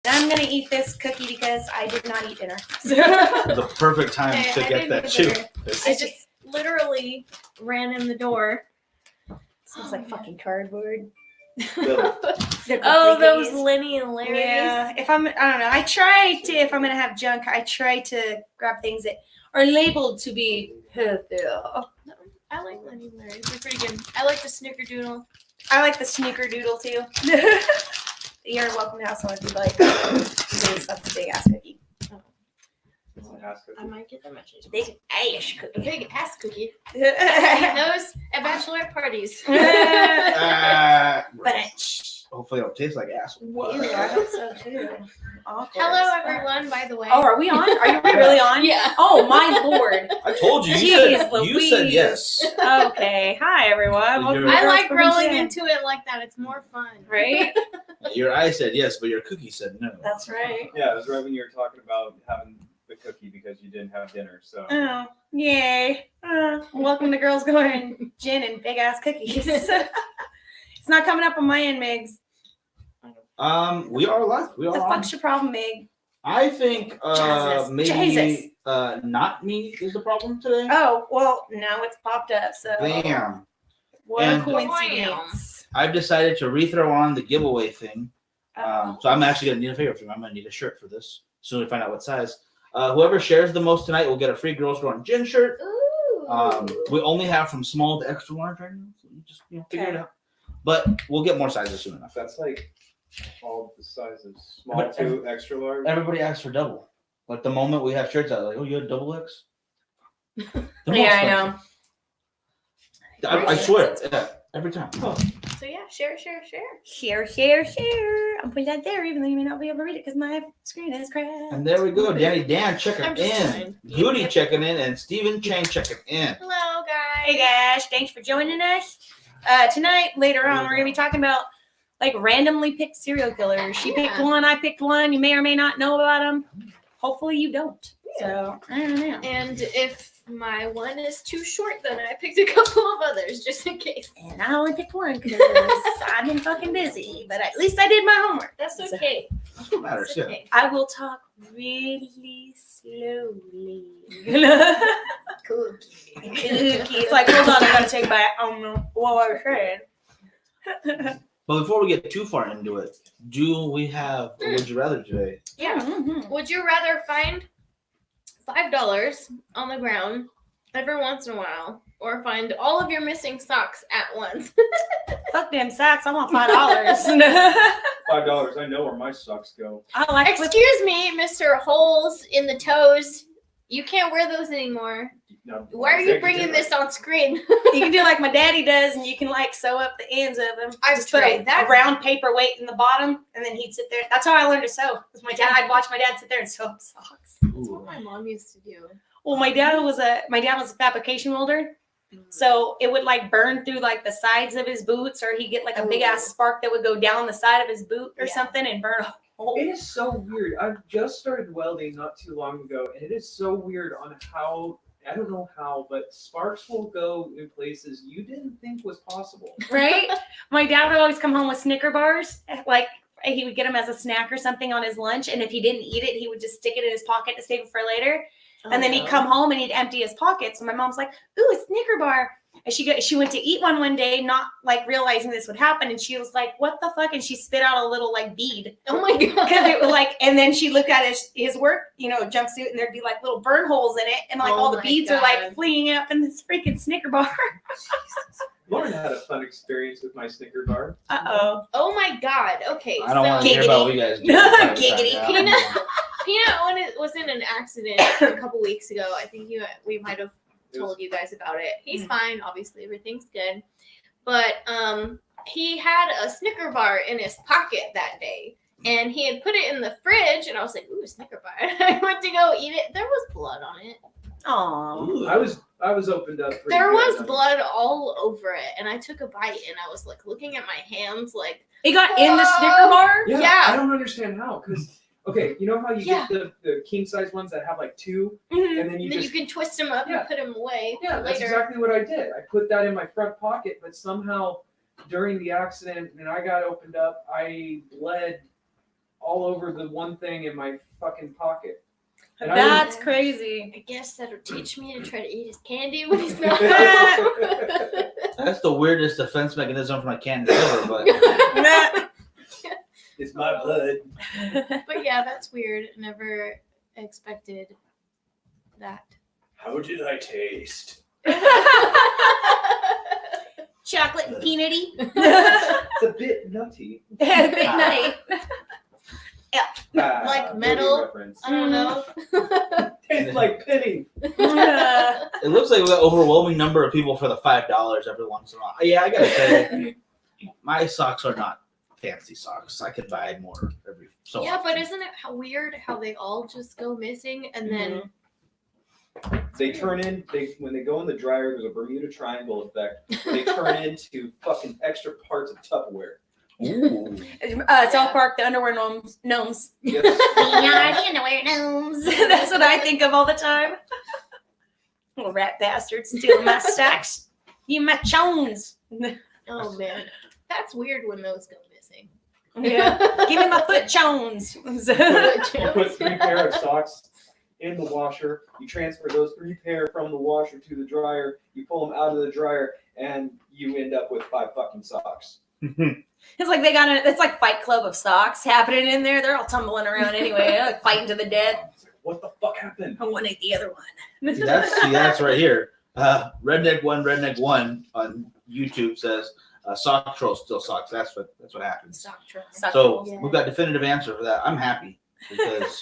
I'm going to eat this cookie because I did not eat dinner. The perfect time to get that chew. I just literally ran in the door. Smells like fucking cardboard. Oh, those Lenny and Larry's. Yeah, I don't know. I try to, if I'm going to have junk, I try to grab things that are labeled to be healthy. I like Lenny and Larry's. They're pretty good. I like the Snickerdoodle. I like the Snickerdoodle too. You're welcome to have some if you'd like. Because that's a big ass cookie. I might get them at Chase. Big ass cookie. Big ass cookie. I've seen those at bachelorette parties. But hopefully it'll taste like ass. I hope so too. Hello, everyone, by the way. Oh, are we on? Are you really on? Yeah. Oh, my lord. I told you. You said yes. Okay. Hi, everyone. Welcome to I Girls like From rolling Jen. into it like that. It's more fun. Right? Your eye said yes, but your cookie said no. That's right. Yeah, it was right when you were talking about having the cookie because you didn't have dinner. So. Oh, yay. Welcome to Girls Going Gin and Big Ass Cookies. It's not coming up on my end, Migs. We are live. We What are the on. fuck's your problem, Mig? I think maybe Jesus. not me is the problem today. Oh, well, now it's popped up, so. Bam. What And- a coincidence. I've decided to rethrow on the giveaway thing. Oh. So I'm actually going to need a favor from you. I'm going to need a shirt for this. Soon we find out what size. Whoever shares the most tonight will get a free Girls Going Gin shirt. Ooh. We only have from small to extra large right now. So you just figure it out. But we'll get more sizes soon enough. That's like all the sizes, small to extra large. Everybody asks for double. Like the moment we have shirts out, like, oh, you had double X? Yeah, I know. I swear, yeah, every time. So yeah, share. Share. I'm putting that there, even though you may not be able to read it because my screen is crashed. And there we go. Danny Dan checking I'm just in. trying. Goody checking in. And Steven Chang checking in. Hello, guys. Hey guys, thanks for joining us. Tonight, later on, we're gonna be talking about like randomly picked serial killers. She picked one, I picked one. You may or may not know about them. Hopefully, you don't. So I don't know. And if my one is too short, then I picked a couple of others just in case. And I only picked one because I've been fucking busy. But at least I did my homework. That's okay. That's what matters, yeah. okay. I will talk really slowly. Cookie. It's like, hold on, I gotta take back what I was saying. But before we get too far into it, do we have a Would You Rather today? Yeah. Mm-hmm. Would you rather find $5 on the ground every once in a while, or find all of your missing socks at once? Fuck them socks. I want $5. $5. I know where my socks go. I like Excuse me, Mr. Holes in the toes. You can't wear those anymore. Now, Why are you bringing this on screen? You can do like my daddy does, and you can like sew up the ends of them. I've Just put tried a that. round paper weight in the bottom, and then he'd sit there. That's how I learned to sew. Because my dad, I'd watch my dad sit there and sew up socks. That's what my mom used to do. Well, my dad was a fabrication welder, so it would like burn through like the sides of his boots, or he'd get like a big ass spark that would go down the side of his boot or something and burn a hole. It is so weird. I've just started welding not too long ago, and it is so weird on how, I don't know how, but sparks will go in places you didn't think was possible. Right? My dad would always come home with Snicker bars. Like he would get them as a snack or something on his lunch, and if he didn't eat it, he would just stick it in his pocket to save it for later. And then he'd come home and he'd empty his pockets. And my mom's like, "Ooh, a Snicker bar." And she went to eat one day, not like realizing this would happen. And she was like, "What the fuck?" And she spit out a little like bead. Oh my god! Because it was like, and then she looked at his work, jumpsuit, and there'd be like little burn holes in it, and like all the beads are like fleeing up in this freaking Snicker bar. Lauren had a fun experience with my Snicker bar. Oh my god! Okay, I don't want to hear Giggity. about what you guys do. Giggity. Peanut was in an accident a couple weeks ago. I think we might have told you guys about it. He's fine, obviously everything's good, but he had a Snicker bar in his pocket that day, and he had put it in the fridge, and I was like, "Ooh, Snicker bar!" I went to go eat it. There was blood on it. Oh, I was opened up. There was blood all over it, and I took a bite, and I was like looking at my hands, like it got in the Snicker bar. Yeah. I don't understand how, because okay, you know how you get the king size ones that have like two, Mm-hmm. and then you can twist them up and put them away. Yeah, that's later. exactly what I did. I put that in my front pocket, but somehow during the accident, when I got opened up, I bled all over the one thing in my fucking pocket. And That's crazy. I guess that'll teach me to try to eat his candy when he's not. That's the weirdest defense mechanism for my candy ever, but It's my blood. But yeah, that's weird. Never expected that. How did I taste? Chocolate and peanutty. It's a bit nutty. Big nutty. Like metal? Reference. I don't know. Tastes like penny. it looks like we got overwhelming number of people for the $5 every once in a while. Yeah, I gotta say, my socks are not fancy socks. I could buy more every so Yeah, often. but isn't it weird how they all just go missing and then They turn in. When they go in the dryer, there's a Bermuda Triangle effect. They turn into fucking extra parts of Tupperware. Ooh. South Park, the underwear gnomes. Yes. We are the underwear gnomes. That's what I think of all the time. Little rat bastards stealing my socks. You my chones. oh man, that's weird when those go missing. Yeah. Give me my foot chones. You put 3 pair of socks in the washer. You transfer those 3 pair from the washer to the dryer. You pull them out of the dryer, and you end up with 5 fucking socks. It's like it's like Fight Club of socks happening in there. They're all tumbling around anyway, they're like fighting to the death. It's like, what the fuck happened? One ate the other one. That's right here. Redneck one on YouTube says sock trolls still sucks. That's what happens. Sock troll. Sock So trolls. we've got definitive answer for that. I'm happy because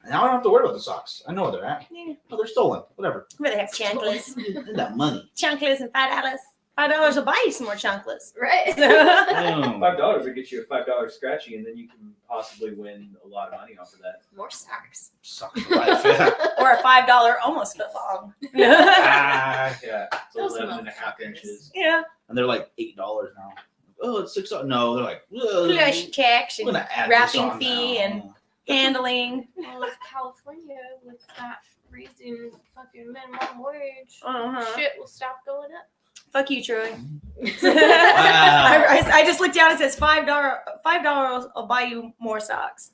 now I don't have to worry about the socks. I know where they're at. Yeah. Oh, they're stolen. Whatever. Where they have chanclas. They got money. Chanclas and $5. $5 will buy you some more chanclas. Right. Boom. $5 will get you a $5 scratchy, and then you can possibly win a lot of money off of that. More socks. Sucks for life. Yeah. Or a $5 almost foot long. Ah, Yeah, it's Those 11 and a half motherfuckers. inches. Yeah. and they're like $8 now. Oh, it's $6. No, they're like Flush checks I'm and gonna add wrapping this on fee now. and handling. Well, it's California with that raising fucking minimum wage. Uh-huh. Shit will stop going up. Fuck you, Troy. Wow. I just looked down and it says $5 will buy you more socks.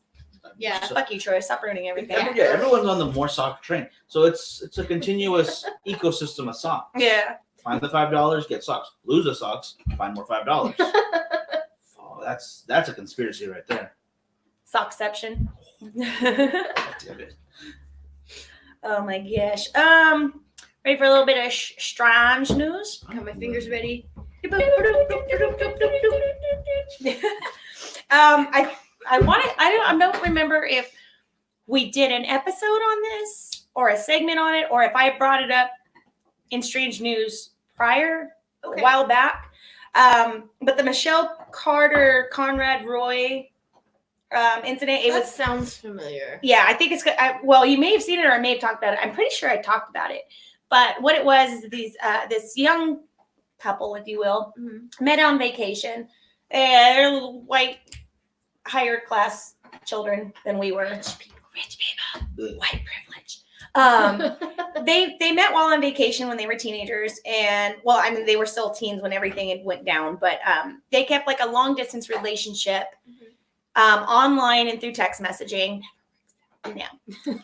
Yeah. So- Fuck you, Troy. Stop ruining everything. Yeah, everyone's on the more sock train. So it's a continuous ecosystem of socks. Yeah. Find the $5, get socks. Lose the socks, find more $5. Oh, that's a conspiracy right there. Sockception. Damn it. Oh my gosh. Ready for a little bit of strange news? Got my fingers ready. I don't remember if we did an episode on this or a segment on it, or if I brought it up in Strange News prior a while back. But the Michelle Carter Conrad Roy incident, That sounds familiar. yeah, I think it's good. Well, you may have seen it or I may have talked about it. I'm pretty sure I talked about it. But what it was is this young couple, if you will, met on vacation. They're little white, higher class children than we were. Rich people, white privilege. They met while on vacation when they were teenagers, and well, I mean, they were still teens when everything had went down. But they kept like a long distance relationship online and through text messaging. No,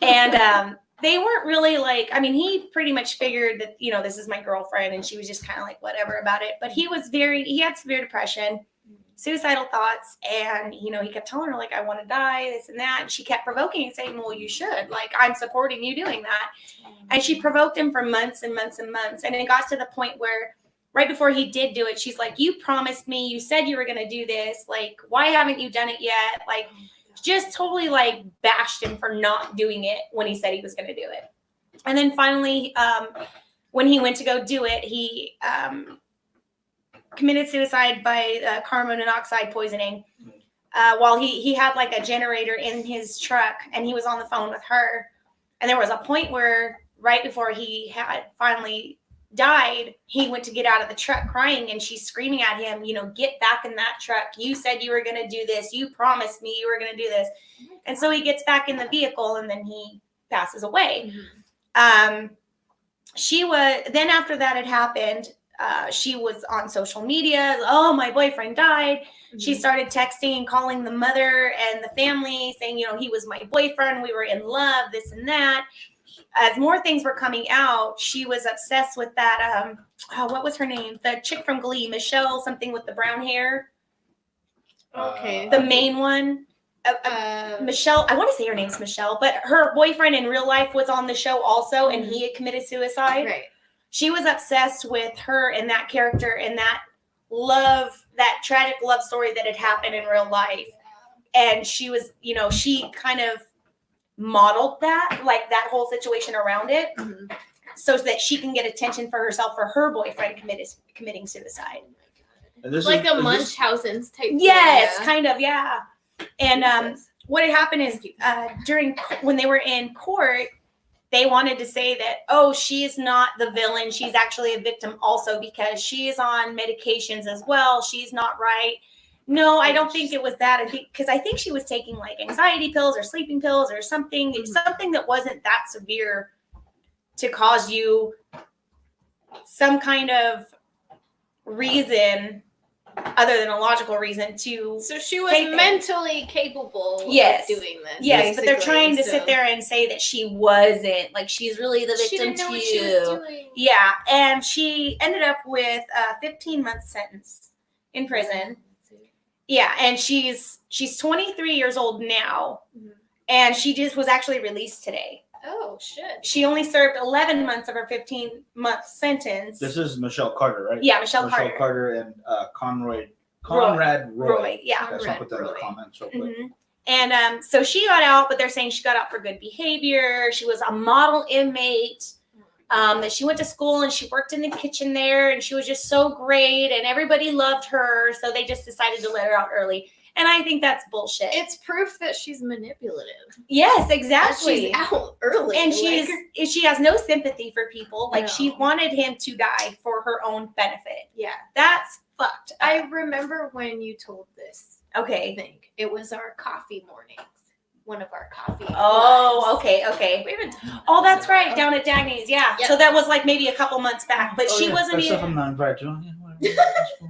and they weren't really like. I mean, he pretty much figured that this is my girlfriend, and she was just kind of like whatever about it. But he had severe depression, suicidal thoughts, and he kept telling her like, I want to die, this and that, and she kept provoking and saying, well, you should, like, I'm supporting you doing that. And she provoked him for months and months and months, and it got to the point where right before he did do it, she's like, you promised me, you said you were going to do this, like, why haven't you done it yet? Like, just totally like bashed him for not doing it when he said he was going to do it. And then finally, when he went to go do it, he committed suicide by carbon monoxide poisoning while he had like a generator in his truck, and he was on the phone with her. And there was a point where right before he had finally died, he went to get out of the truck crying, and she's screaming at him, get back in that truck. You said you were going to do this. You promised me you were going to do this. And so he gets back in the vehicle, and then he passes away. Then after that had happened, she was on social media. Oh, my boyfriend died. She started texting and calling the mother and the family saying, he was my boyfriend. We were in love, this and that. As more things were coming out, she was obsessed with that. What was her name? The chick from Glee, Michelle, something with the brown hair. Okay. The main one. Michelle, I want to say her name's Michelle, but her boyfriend in real life was on the show also, and he had committed suicide. Right. She was obsessed with her and that character and that love, that tragic love story that had happened in real life. And she was, she kind of modeled that, like that whole situation around it, so that she can get attention for herself for her boyfriend committing suicide. And this Like is, a Munchausen's type. Yes, thing, kind of, yeah. And what had happened is when they were in court, they wanted to say that, she's not the villain. She's actually a victim also because she is on medications as well. She's not right. No, I don't think it was that. I think she was taking like anxiety pills or sleeping pills or something that wasn't that severe to cause you some kind of reason other than a logical reason to. So she was take it. mentally capable Yes. of doing this. Yes, but they're basically, trying to so- sit there and say that she wasn't. Like, she's really the She victim didn't know too. what she was doing. Yeah, and she ended up with a 15-month sentence in prison. Yeah, and she's 23 years old now, and she just was actually released today. Oh shit. She only served 11 months of her 15-month sentence. This is Michelle Carter, right? Yeah, Michelle Carter. And Conrad Roy. Yeah. Guys, I'll put that in the Roy. comments real quick. Mhm. And so she got out, but they're saying she got out for good behavior. She was a model inmate. That she went to school and she worked in the kitchen there, and she was just so great, and everybody loved her. So they just decided to let her out early. And I think that's bullshit. It's proof that she's manipulative. Yes, That exactly. she's out early. And like- she has no sympathy for people. Like, she No. wanted him to die for her own benefit. yeah. That's fucked up. I remember when you told this. I Okay. think it was our coffee mornings. One of our coffee. Oh, lives. okay. We haven't. Oh, that's right. Down at Dagny's. Yeah. Yep. So that was like maybe a couple months back, but she wasn't That's stuff even. I'm not invited to. Yeah, whatever. That's cool.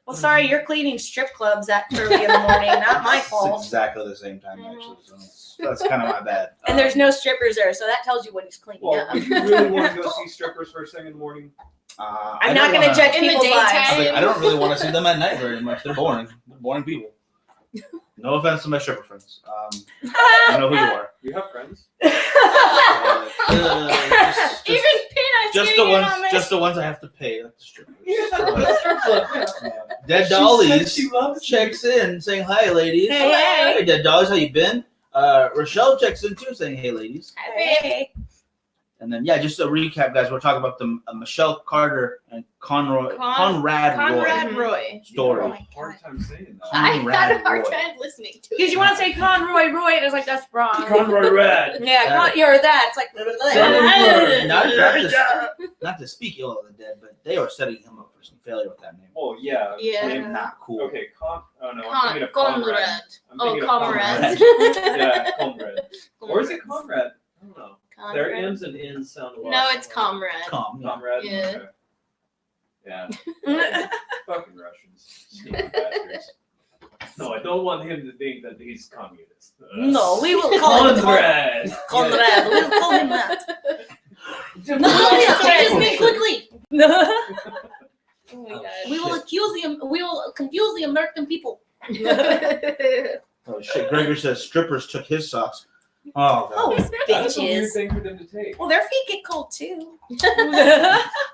Well, sorry, you're cleaning strip clubs that early in the morning. Not my It's fault. exactly the same time, actually. So that's kind of my bad. And there's no strippers there, so that tells you what he's cleaning Well, up. would you really want to go see strippers first thing in the morning? I'm not going to judge In the people's lives. daytime. I don't really want to see them at night very much. They're boring. They're boring people. No offense to my stripper friends. I know who you are. You have friends? Even Peanuts Just the getting in ones, on this. just the ones I have to pay. That's the strippers. Strip club, yeah. Dead She Dollies said she loves checks in saying hi, ladies. Hey, hey. Dead Dollies, how you been? Rochelle checks in too, saying hey, ladies. Hey. And then just a recap, guys. We're talking about the Michelle Carter and Conrad Conrad Roy Roy. story. Oh my Hard time saying that. I had a Conrad hard Roy. time listening to Because it. you want to say Conroy, and it's like, that's wrong. Conroy Rad. Yeah, you're that. It's like, Not to speak ill of the dead, but they were setting him up for some failure with that name. Oh, yeah. Yeah. Name- Not cool. Okay, I'm thinking of Conrad. Conrad. I'm Oh, thinking of comrades. Yeah, Conrad. Or is it Conrad? I don't know. Their Conrad. M's and N's sound a lot. No, it's similar. comrade. Comrade. Conrad? Yeah. Okay. Yeah. Fucking Russians. Sneaky bastards. No, I don't want him to think that he's communist. No, we will call him Conrad. Conrad. We'll call him that. Yeah. No, change his name quickly. Oh my god. We will We will confuse the American people. Oh shit! Gregor says strippers took his socks. Oh god. Oh, That's a weird bitches. thing for them to take. Well, their feet get cold too.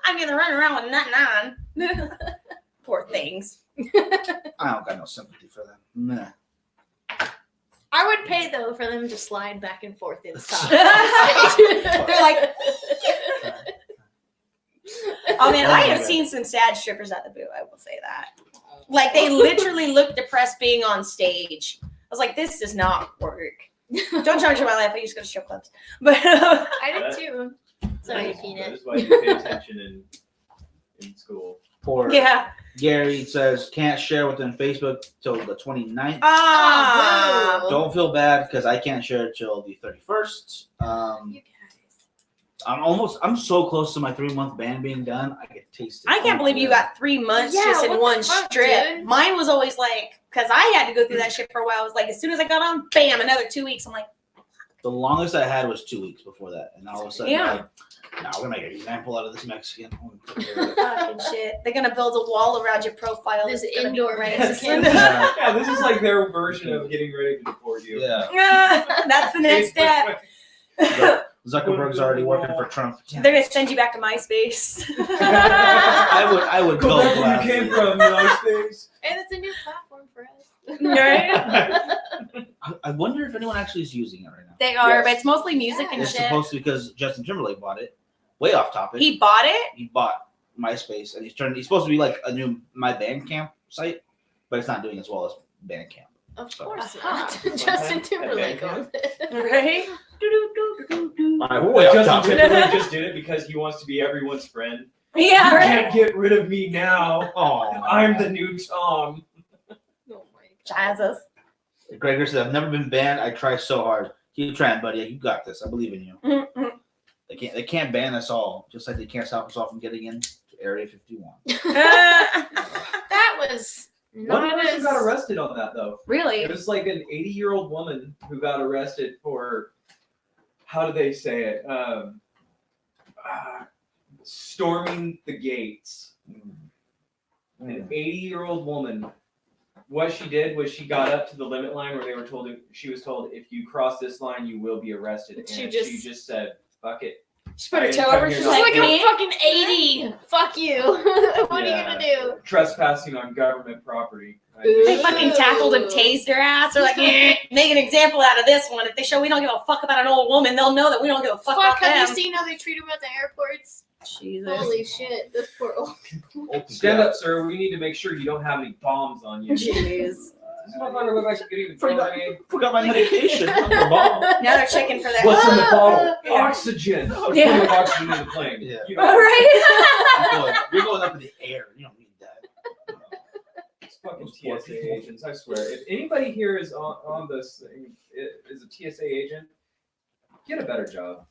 I'm gonna run around with nothing on. Poor things. I don't got no sympathy for them. Nah. I would pay though for them to slide back and forth inside. They're like, oh man, I have Okay. seen some sad strippers at the booth. I will say that. Like, they literally look depressed being on stage. I was like, this does not work. Don't charge for my life. I used to go to strip clubs, but I did too. Sorry, That Peanut. is why you pay attention in school. Poor yeah. Gary says can't share within Facebook till the 29th. Ah. Oh, Don't feel bad because I can't share it till the 31st. You guys. I'm so close to my 3-month ban being done. I could taste it. I can't believe you got 3 months Yeah, just in what the one fuck, strip. dude? Mine was always like, because I had to go through that shit for a while. I was like, as soon as I got on, bam, another 2 weeks. I'm like, The longest I had was 2 weeks before that, and all of a sudden, Yeah. now we're gonna make an example out of this Mexican. fucking shit. They're gonna build a wall around your profile. This that's gonna be indoor Mexican. Yeah. Yeah, this is like their version of getting ready to deport you. Yeah. That's the next step. Zuckerberg's already working for Trump. They're gonna send you back to MySpace. I would Go go back where you came from, MySpace. And it's a new platform for us. Right? I wonder if anyone actually is using it right now. They are, Yes. but it's mostly music and It's shit. supposed to because Justin Timberlake bought it. Way off topic. He bought it. He bought MySpace and he's supposed to be like a new My Bandcamp site, but it's not doing as well as Bandcamp. Of course Uh-huh. not. Justin Timberlake owns it. Right? All right, we're way off Justin topic. Timberlake just did it because he wants to be everyone's friend. Yeah, You right. can't get rid of me now. Oh, I'm the new Tom. Oh my Jesus. Gregor said, "I've never been banned. I try so hard. Keep trying, buddy. You got this. I believe in you. Mm-mm. They can't ban us all, just like they can't stop us all from getting into Area 51." That was One not person as... got arrested on that though. Really? It was like an 80-year-old woman who got arrested for, how do they say it? Storming the gates. An 80-year-old woman. What she did was she got up to the limit line where she was told, if you cross this line, you will be arrested. And She she just- just said, fuck it. She put her I toe didn't over. come She's here She's like, like, me. I'm fucking 80. Fuck you. What are you gonna do? Trespassing on government property. They fucking tackled and tased her ass. They're like, make an example out of this one. If they show we don't give a fuck about an old woman, they'll know that we don't give a fuck Fuck, about have them. you seen how they treat them at the airports? Jesus. Holy shit, this poor old people. Stand up, sir. We need to make sure you don't have any bombs on you. Does Jeez. this motherfucker look like he's getting a grenade? Forgot my medication. I'm the bomb. Now they're checking for that. What's in the bottle? Yeah. Oxygen. Let's Yeah. put oxygen in the plane. Yeah. You All know, right. You're going up in the air. You don't need that. it's fucking TSA agents, I swear. If anybody here is on this thing, is a TSA agent, get a better job.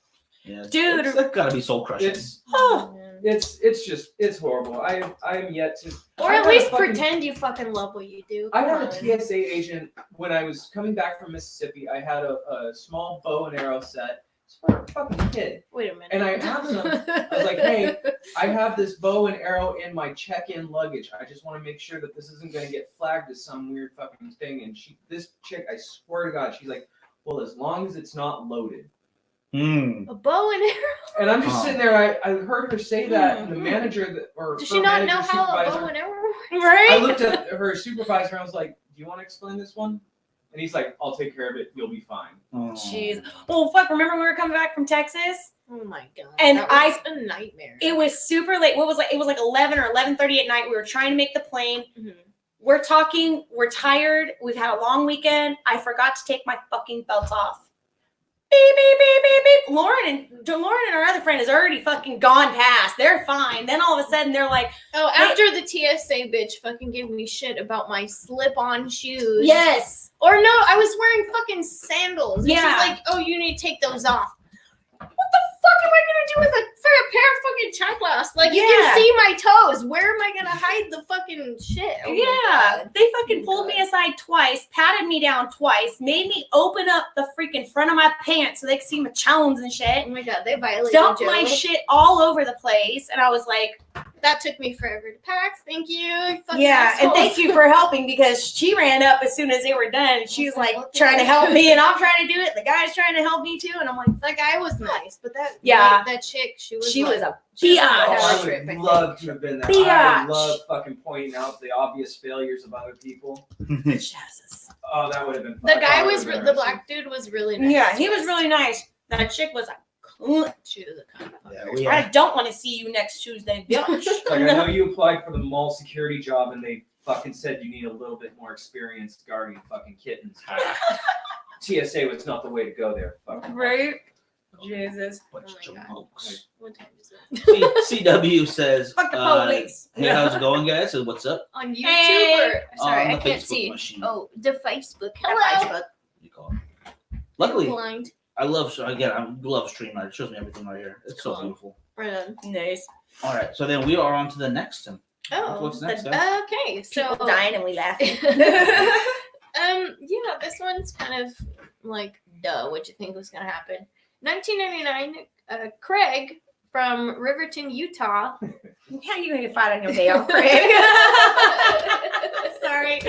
Yeah, Dude. that's gotta be soul crushing. Oh. It's horrible. I'm yet to. Or I at had a least fucking- pretend you fucking love what you do. I had Come a on. TSA agent when I was coming back from Mississippi. I had a small bow and arrow set. It's for a fucking kid. Wait a minute. And I asked him, I was like, hey, I have this bow and arrow in my check-in luggage. I just want to make sure that this isn't going to get flagged as some weird fucking thing. And this chick, I swear to God, she's like, well, as long as it's not loaded. A bow and arrow? And I'm just sitting there. I heard her say that, and the manager Does her she not manager, know how a supervisor, bow and arrow works? Right? I looked at her supervisor and I was like, do you want to explain this one? And he's like, I'll take care of it. You'll be fine. Jeez. Well, fuck. Remember when we were coming back from Texas? Oh my god. And that was a nightmare. It was super late. What was like? It was like 11 or 11:30 at night. We were trying to make the plane. Mhm. We're talking. We're tired. We've had a long weekend. I forgot to take my fucking belts off. Beep, beep, beep, beep, beep. Lauren and our other friend has already fucking gone past. They're fine. Then all of a sudden they're like, Oh, after the TSA bitch fucking gave me shit about my slip-on shoes. yes. Or no, I was wearing fucking sandals. And Yeah. she's like, oh, you need to take those off. What the fuck am I gonna do with a pair of fucking chanclas? Like, you Yeah. can see my toes. Where am I gonna hide the fucking shit? Oh my Yeah, God. they fucking pulled me aside twice, patted me down twice, made me open up the freaking front of my pants so they could see my chones and shit. Oh my god, they violated Dumped Joe. my shit all over the place, and I was like, That took me forever to pack. Thank you. Fucking "Yeah." And assholes. thank you for helping because she ran up as soon as they were done. And she was like What the trying to heck? help me, and I'm trying to do it. The guy's trying to help me too, and I'm like, That guy was nice, but that that chick, she was she like, was a she was biatch. on a Oh, bad I trip, I would think. love to have been there. I Biatch. love fucking pointing out the obvious failures of other people. Jesus. Oh, that would have been fun. The guy That was would've been the black dude was really nice. Yeah, to he was us. really nice. That chick was a cunt. She was a cunt. Yeah, we I don't want to see you next Tuesday, bitch. Like, I know you applied for the mall security job and they fucking said you need a little bit more experience guarding fucking kittens. TSA was not the way to go there. Fucking Right? Jesus. Bunch Oh of my God. jokes. What time is it? CW says, Fuck the police. hey, how's it going, guys? So what's up? On YouTube Hey. or sorry, On I the can't Facebook see. machine. Oh, the Facebook. Hello. Hello. You call it. Luckily, Blind. I love Streamline. It shows me everything right here. It's so Cool. beautiful. Right on. Nice. All right, so then we are on to the next one. Oh, What's next, guys? okay. So People dying and we laughing. yeah, this one's kind of like, duh, what you think was gonna happen? 1999, Craig from Riverton, Utah. How you gonna fight on your day off, Craig? Sorry.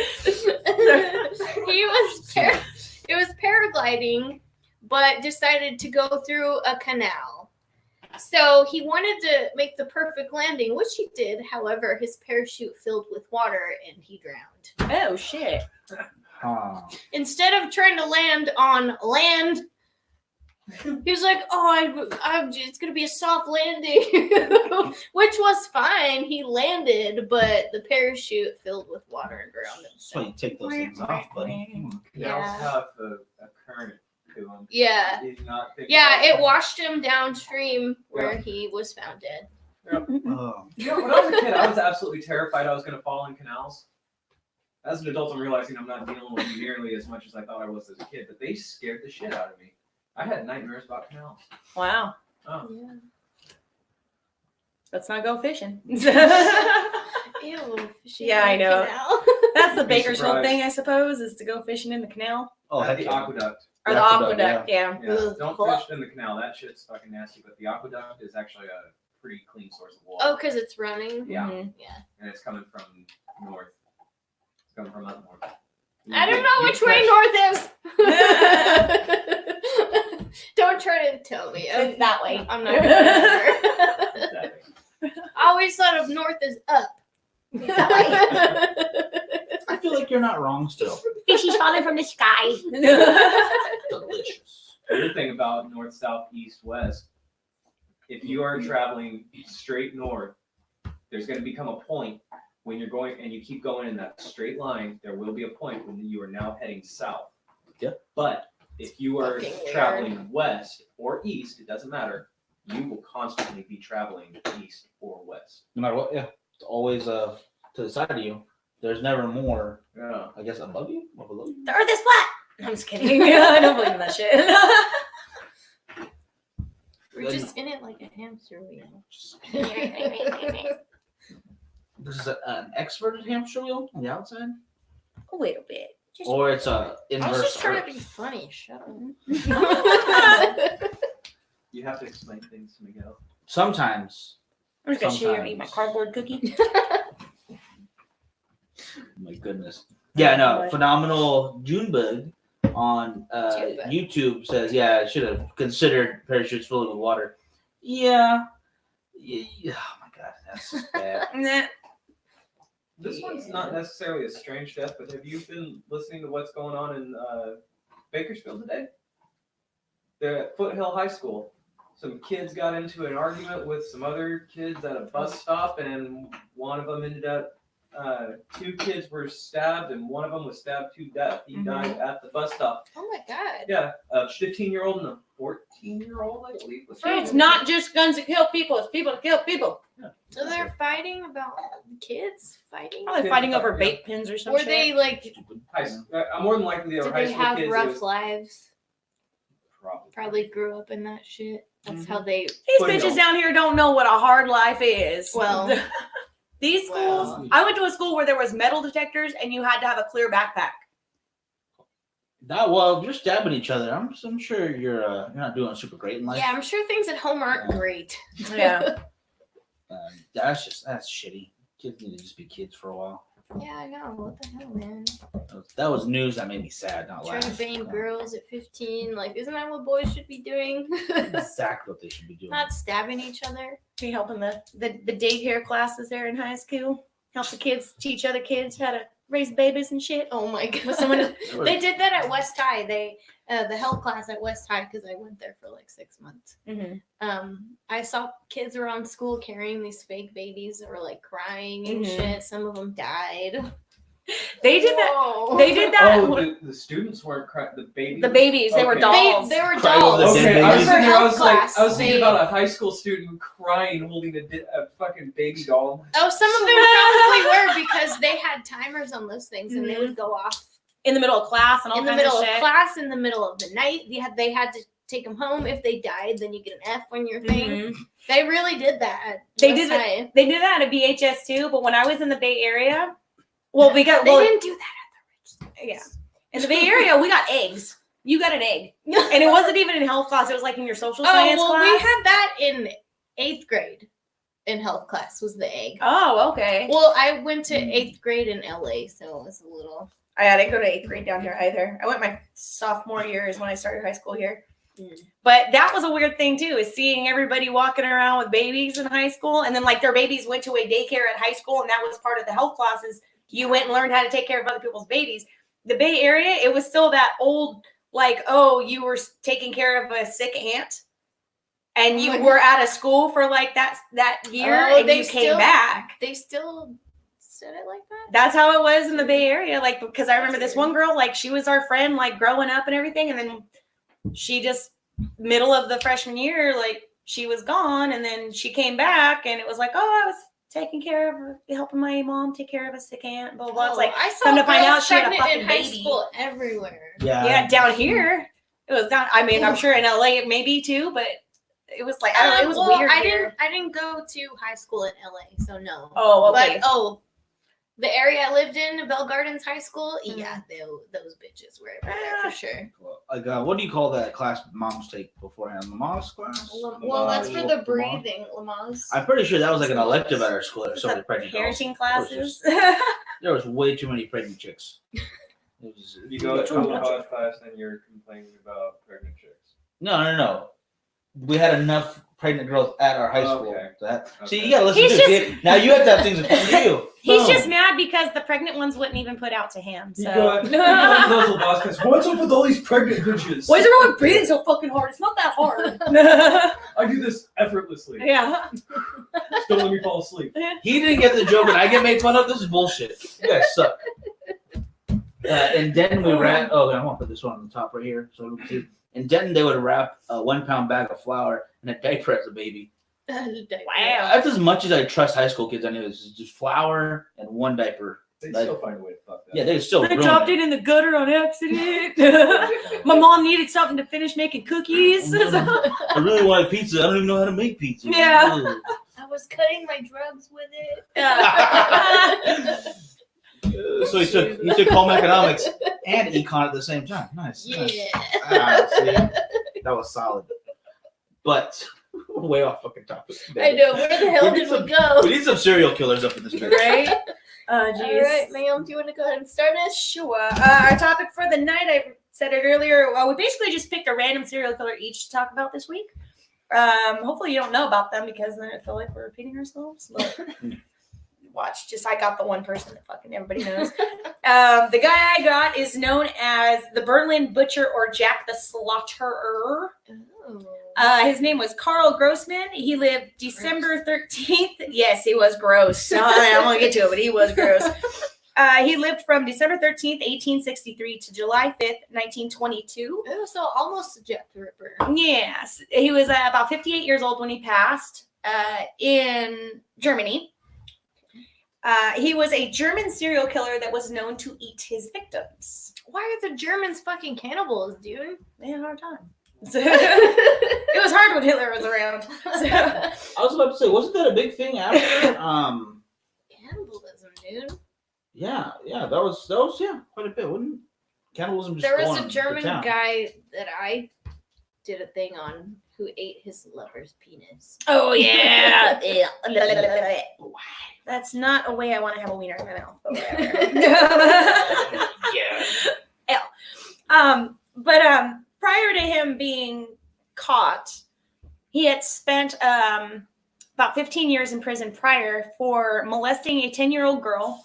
It was paragliding, but decided to go through a canal. So he wanted to make the perfect landing, which he did. However, his parachute filled with water and he drowned. Oh shit. Instead of trying to land on land, he was like, "Oh, it's gonna be a soft landing," which was fine. He landed, but the parachute filled with water and drowned him. So you take those things off, buddy. Come on. Yeah. Have a current to them. Yeah. He's not thinking Yeah, about it washed him downstream where he was found dead. Oh. You know, when I was a kid, I was absolutely terrified I was going to fall in canals. As an adult, I'm realizing I'm not dealing with nearly as much as I thought I was as a kid, but they scared the shit out of me. I had nightmares about canals. Wow. Oh. Yeah. Let's not go fishing. Ew. Yeah, I know. Canal. That's the Be Bakersfield surprised. thing, I suppose, is to go fishing in the canal Oh, At heck the yeah. aqueduct. or the Aqueduct, aqueduct. Yeah. Yeah, Ugh. don't fish in the canal. That shit's fucking nasty. But the aqueduct is actually a pretty clean source of water. Oh, because it's running. Yeah, Mhm. and it's coming from north. It's coming from up north. I don't know which way north is. Don't try to tell me. It's that way. I'm not gonna remember. Exactly. I always thought of north as up. I feel like you're not wrong still. Fishies falling from the sky. Delicious. The good thing about north, south, east, west, if you are traveling straight north, there's going to become a point when you're going and you keep going in that straight line. There will be a point when you are now heading south. Yep. But if you are Fucking weird. traveling west or east, it doesn't matter. You will constantly be traveling east or west. No matter what, yeah. It's always to the side of you. There's never more, Yeah. I guess, above you or below you. The earth is flat. I'm just kidding. I don't believe in that shit. We're just in it like a hamster wheel. This is an exverted hamster wheel on the outside? A little bit. Just Or it's a I was inverse. just trying to Earth. be funny. Shut up. You have to explain things to Miguel. Sometimes. I'm just gonna share and eat my Sometimes. cardboard cookie. My goodness. Yeah, no. What? Phenomenal Junebug on Junebug. YouTube says, yeah, I should have considered parachutes filled with water. Yeah. Yeah. Oh my god, that's just bad. Nah. This one's not necessarily a strange death, but have you been listening to what's going on in Bakersfield today? They're at Foothill High School. Some kids got into an argument with some other kids at a bus stop, and one of them ended up, two kids were stabbed, and one of them was stabbed to death. He died at the bus stop. Oh my god. Yeah, a 15-year-old and a 14-year-old, I believe. was It's not just guns that kill people, it's people that kill people. So they're fighting about kids fighting? Probably fighting over vape pens or Were something. they like, more than likely they were did high they school have kids. It rough was lives? probably. Probably grew up in that shit. That's Mhm. how they. These Well, bitches no. down here don't know what a hard life is. Well. These schools, Well. I went to a school where there was metal detectors and you had to have a clear backpack. Well, if you're stabbing each other, I'm sure you're not doing super great in life. Yeah, I'm sure things at home aren't Yeah. great. Yeah. That's shitty. Kids need to just be kids for a while. Yeah, I know. What the hell, man? That was news that made me sad, not Trying to laugh. bang girls at 15. Like, isn't that what boys should be doing? Exactly what they should be doing. Not stabbing each other. Be helping the daycare classes there in high school. Help the kids teach other kids how to raise babies and shit. Oh my god. With someone They did that at West High. They the health class at West High, because I went there for like 6 months. Mhm. I saw kids around school carrying these fake babies that were like crying and Mhm. shit. Some of them died. They did that. Whoa. They did that. Oh, the students weren't the babies. The babies, they were Okay. dolls. They were Cry over the dolls. dead Okay, I was babies. thinking, For I was health like, class, I was thinking they- about a high school student crying, holding a fucking baby doll. Oh, some of them probably were, because they had timers on those things and they Mhm. would go off In the middle of class and all in the kinds middle of of shit. class, in the middle of the night. They had to take them home. If they died, then you get an F on your thing. Mhm. They really did that. They did that. They did that at BHS too. But when I was in the Bay Area, well, They didn't do that. yeah, in the Bay Area, we got eggs. You got an egg, and it wasn't even in health class. It was like in your social science class. We had that in 8th grade. In health class was the egg. Oh, okay. Well, I went to 8th grade in LA, so it was a little. I didn't go to 8th grade down here either. I went my sophomore year is when I started high school here. Mm. But that was a weird thing too, is seeing everybody walking around with babies in high school, and then like their babies went to a daycare at high school, and that was part of the health classes. You went and learned how to take care of other people's babies. The Bay Area, it was still that old, like, oh, you were taking care of a sick aunt, and you were out of school for like that year, and you came back. They still said it like that? That's how it was in the Bay Area. Like, because I remember this one girl, like, she was our friend, like, growing up and everything. And then she just, middle of the freshman year, like, she was gone. And then she came back, and it was like, oh, I was taking care of her, helping my mom take care of a sick aunt, blah, blah. It's like, I saw come to find out girls she had a pregnant fucking in high baby. school everywhere. Yeah, down here. It was down, I mean, I'm sure in LA maybe too, but it was like, I don't know, it was weird here. I didn't go to high school in LA, so no. Oh, okay. But, the area I lived in, Bell Gardens High School, yeah, those bitches were everywhere for sure. Like, what do you call that class moms take beforehand? Lamaze class? Well, that's for the breathing, Lamaze. I'm pretty sure that was like an elective at our school. There's so many pregnant girls. Parenting classes. There was way too many pregnant chicks. If you go to a Lamaze class, then you're complaining about pregnant chicks. No. We had enough pregnant girls at our high school. Okay. See, you gotta listen to this. Now you have to have things in front of you. He's just mad because the pregnant ones wouldn't even put out to him. So. You go to those Lamaze classes. What's up with all these pregnant bitches? Why is everyone breathing so fucking hard? It's not that hard. I do this effortlessly. Yeah. Just don't let me fall asleep. He didn't get the joke, and I get made fun of. This is bullshit. You guys suck. In Denton, we ran. Oh, I want to put this one on the top right here, so we can see. In Denton, they would wrap a 1 pound bag of flour in a diaper as a baby. Wow. That's as much as I trust high school kids. I knew it was just flour and 1 diaper. They still find a way to fuck that. Yeah, they still. I dropped it in the gutter on accident. My mom needed something to finish making cookies. I really wanted pizza. I don't even know how to make pizza. Yeah. I was cutting my drugs with it. So he took home economics and econ at the same time. Nice. Yeah. Nice. See? That was solid. But we're way off fucking topic. I know. Where the hell did we go? We need some serial killers up in this bitch. Right? All right, ma'am. Do you want to go ahead and start us? Sure. Our topic for the night, I said it earlier. We basically just picked a random serial killer each to talk about this week. Hopefully you don't know about them because then I feel like we're repeating ourselves. But watch, I got the one person that fucking everybody knows. The guy I got is known as the Berlin Butcher or Jack the Slaughterer. Oh. His name was Carl Grossman. He lived December 13th. Yes, he was gross. I'm going to get to it, but he was gross. He lived from December 13th, 1863 to July 5th, 1922. Oh, so almost a Jack the Ripper. Yes. He was about 58 years old when he passed in Germany. He was a German serial killer that was known to eat his victims. Why are the Germans fucking cannibals, dude? They had a hard time. It was hard when Hitler was around. I was about to say, wasn't that a big thing after? Cannibalism, dude. Yeah, that was quite a bit, wasn't it? Cannibalism. Just There was going a to German town. guy that I did a thing on who ate his lover's penis. Oh, yeah. That's not a way I want to have a wiener in my mouth. But whatever. But prior to him being caught, he had spent about 15 years in prison prior for molesting a 10-year-old girl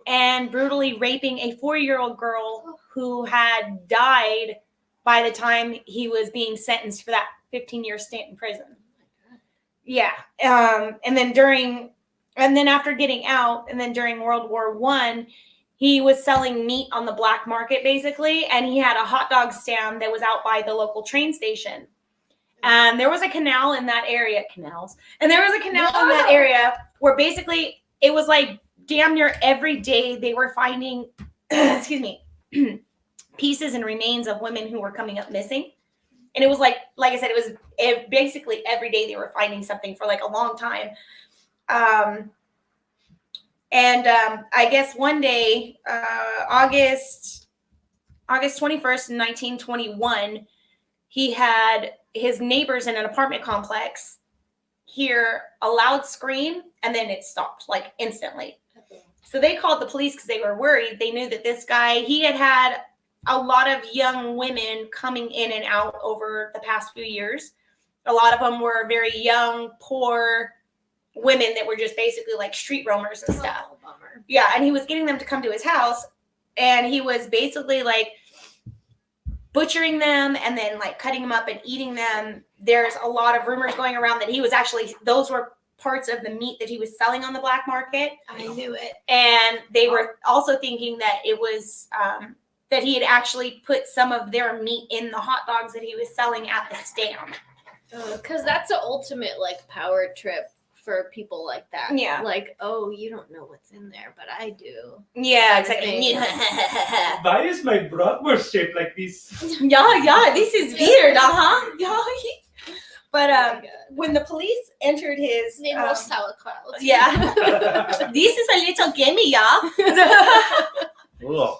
and brutally raping a 4-year-old girl who had died by the time he was being sentenced for that 15-year stint in prison. Yeah. And then after getting out, and then during World War I, he was selling meat on the black market, basically, and he had a hot dog stand that was out by the local train station. And there was a canal in that area, in that area where basically it was like damn near every day they were finding, pieces and remains of women who were coming up missing. And it was like I said, it was basically every day they were finding something for like a long time. I guess one day, August 21st, 1921, he had his neighbors in an apartment complex hear a loud scream, and then it stopped like instantly. So they called the police because they were worried. They knew that this guy, he had a lot of young women coming in and out over the past few years. A lot of them were very young, poor women that were just basically like street roamers and stuff. Oh, bummer. Yeah, and he was getting them to come to his house, and he was basically like butchering them and then like cutting them up and eating them. There's a lot of rumors going around that he was actually, those were parts of the meat that he was selling on the black market. I knew it. And they were also thinking that it was that he had actually put some of their meat in the hot dogs that he was selling at the stand. Because that's the ultimate like power trip for people like that. Yeah. Like, oh, you don't know what's in there, but I do. Yeah, exactly. Yeah. Why is my bratwurst shaped like this? Yeah, this is weird, Yeah. But Oh my God. when the police entered his They roll sauerkraut. yeah, this is a little gimme, y'all. Ugh.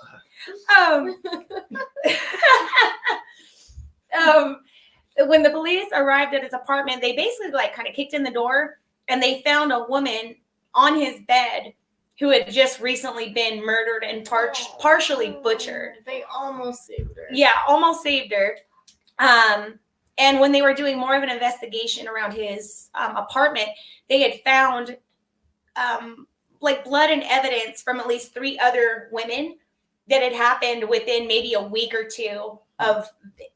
When the police arrived at his apartment, they basically like kind of kicked in the door, and they found a woman on his bed who had just recently been murdered and partially butchered. They almost saved her. Yeah, almost saved her. And when they were doing more of an investigation around his apartment, they had found like blood and evidence from at least 3 other women that had happened within maybe a week or two of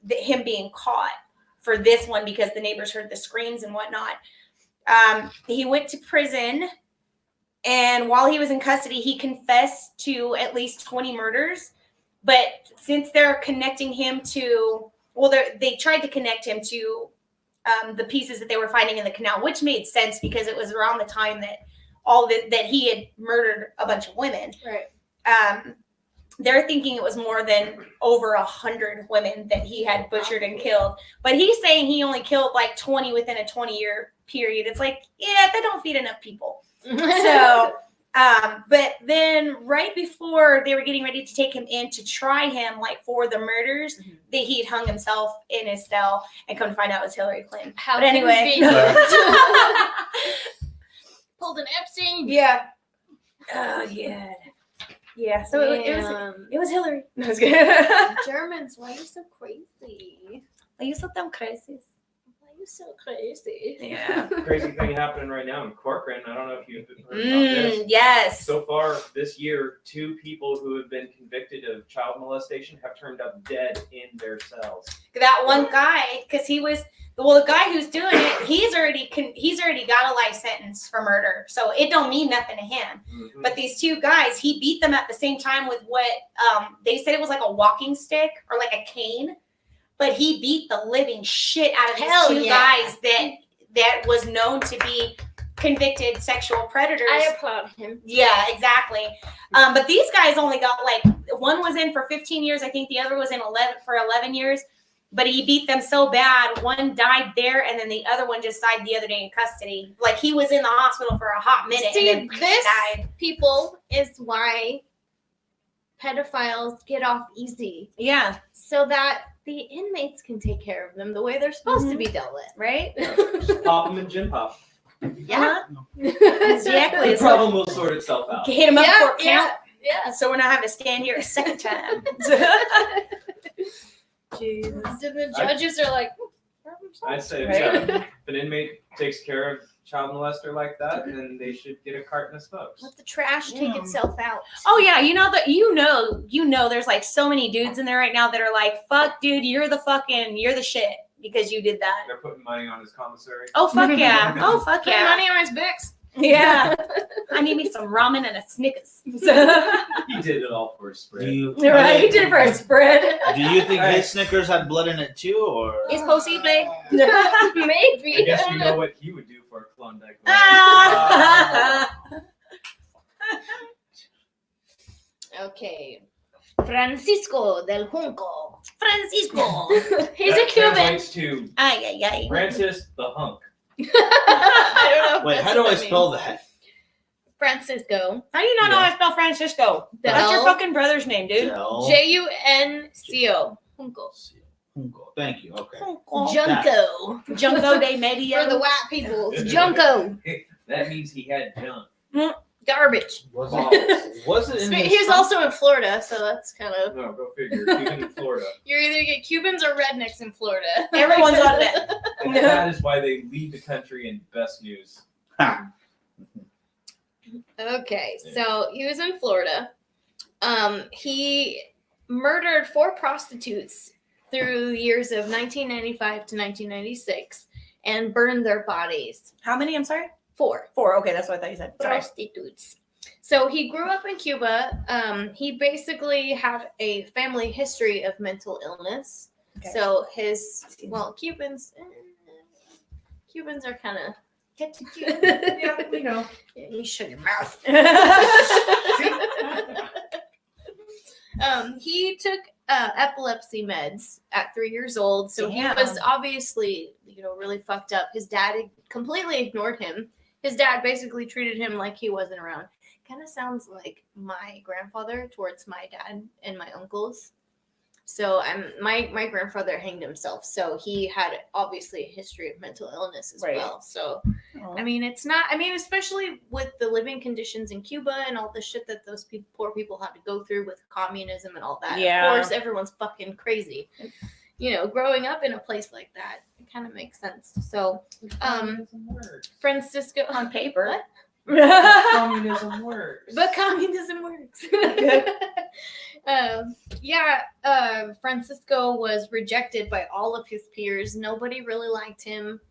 him being caught for this one, because the neighbors heard the screams and whatnot. He went to prison, and while he was in custody, he confessed to at least 20 murders. But since they're connecting him to, they tried to connect him to the pieces that they were finding in the canal, which made sense because it was around the time that that he had murdered a bunch of women. Right. They're thinking it was more than over 100 women that he had butchered and killed. But he's saying he only killed like 20 within a 20-year period. It's like, yeah, that don't feed enough people. So, but then right before they were getting ready to take him in to try him, like for the murders, that he'd hung himself in his cell, and come to find out it was Hillary Clinton. How But anyway. Pulled an Epstein. Yeah. Oh, yeah. Yeah, so it was Hillary. No, it's good. Germans, why are you so crazy? Are you so damn crazy? Why are you so crazy? Yeah. Crazy thing happening right now in Corcoran. I don't know if you've heard about this. Yes. So far this year, 2 people who have been convicted of child molestation have turned up dead in their cells. That one guy, because the guy who's doing it, he's already got a life sentence for murder, so it don't mean nothing to him. Mm-hmm. But these 2 guys, he beat them at the same time with what they said it was like a walking stick or like a cane, but he beat the living shit out of these 2 guys that was known to be convicted sexual predators. I applaud him. Yeah, exactly. But these guys only got like, one was in for 15 years. I think the other was in 11 years. But he beat them so bad, one died there, and then the other one just died the other day in custody. Like, he was in the hospital for a hot minute. See, and then this died. people is why pedophiles get off easy, Yeah. so that the inmates can take care of them the way they're supposed to be dealt with. Right? Pop them in gin pop. Yeah. The Exactly. problem will sort itself out. Hit him up Yeah, for a count. Yeah. So we're not having to stand here a second time. Jesus. So the judges are like, I'd say Right? if an inmate takes care of a child molester like that, then they should get a carton of smokes. let the trash take itself out. Oh yeah, you know there's like so many dudes in there right now that are like, fuck dude, you're the shit because you did that. They're putting money on his commissary. Oh fuck yeah. Oh fuck Put yeah. money on his bicks. Yeah. I need me some ramen and a Snickers. He did it all for a spread. Right, he did it for a spread. Do you think his Snickers had blood in it too, or? It's possible. Maybe. I guess we know what he would do for a Klondike. Okay. Francisco del Junco. Francisco. He's a That Cuban. translates to Ay, ay, ay. Francis the Hunk. I don't know. If Wait, that's how do what I that spell means. that? Francisco. How do you not know Yeah. how to spell Francisco? The That's your L. fucking brother's name, dude. Del Junco. Junco. Junco. Thank you. Okay. Junco. Junco de Medio. For the white people. It's Junco. That means he had junk. Garbage. Was Balls. it? Was it in his He was also in Florida, so that's kind of. No, go figure. Even in Florida. You either get Cubans or rednecks in Florida. Everyone's on it. And that is why they leave the country in best news. Okay, so he was in Florida. He murdered 4 prostitutes through the years of 1995 to 1996 and burned their bodies. How many? I'm sorry? 4 4. Okay, that's what I thought you said. Sorry. prostitutes. So he grew up in Cuba. He basically had a family history of mental illness. Okay. So Cubans are kind of. Yeah, we know. You shut your mouth. He took epilepsy meds at 3 years old, so he Damn. was obviously, really fucked up. His dad completely ignored him. His dad basically treated him like he wasn't around. Kind of sounds like my grandfather towards my dad and my uncles. So my grandfather hanged himself, so he had obviously a history of mental illness as Right. well. So Oh. especially with the living conditions in Cuba and all the shit that those poor people had to go through with communism and all that. Yeah. Of course, everyone's fucking crazy. Growing up in a place like that, it kind of makes sense. So, Communism works. Francisco On paper. What? Communism works. But communism works. Francisco was rejected by all of his peers. Nobody really liked him.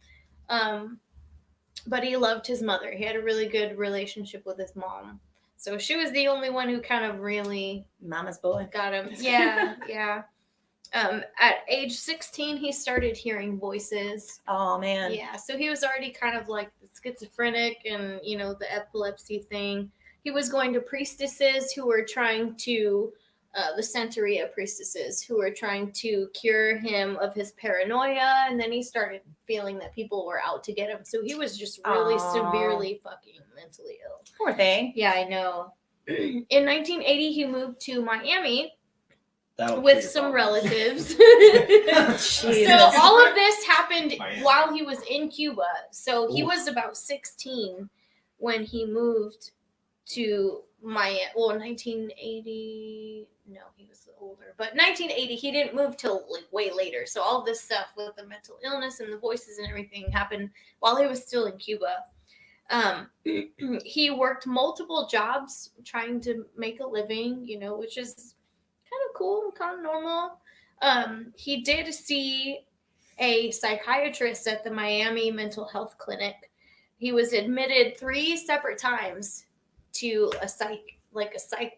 But he loved his mother. He had a really good relationship with his mom. So she was the only one who kind of really Mama's boy. got him. Yeah, yeah. At age 16, he started hearing voices. Oh, man. Yeah, so he was already kind of like schizophrenic and, the epilepsy thing. He was going to priestesses who were trying to, the Santeria priestesses, who were trying to cure him of his paranoia. And then he started feeling that people were out to get him. So he was just really Aw. severely fucking mentally ill. Poor thing. Yeah, I know. In 1980, he moved to Miami That'll with cure some your relatives. Jesus. So all of this happened Miami. while he was in Cuba. So he Oof. was about 16 when he moved to Miami. Well, 1980. No, he was older. But 1980, he didn't move till like way later. So all this stuff with the mental illness and the voices and everything happened while he was still in Cuba. He worked multiple jobs trying to make a living, which is kind of cool, kind of normal. He did see a psychiatrist at the Miami Mental Health Clinic. He was admitted 3 separate times to a psych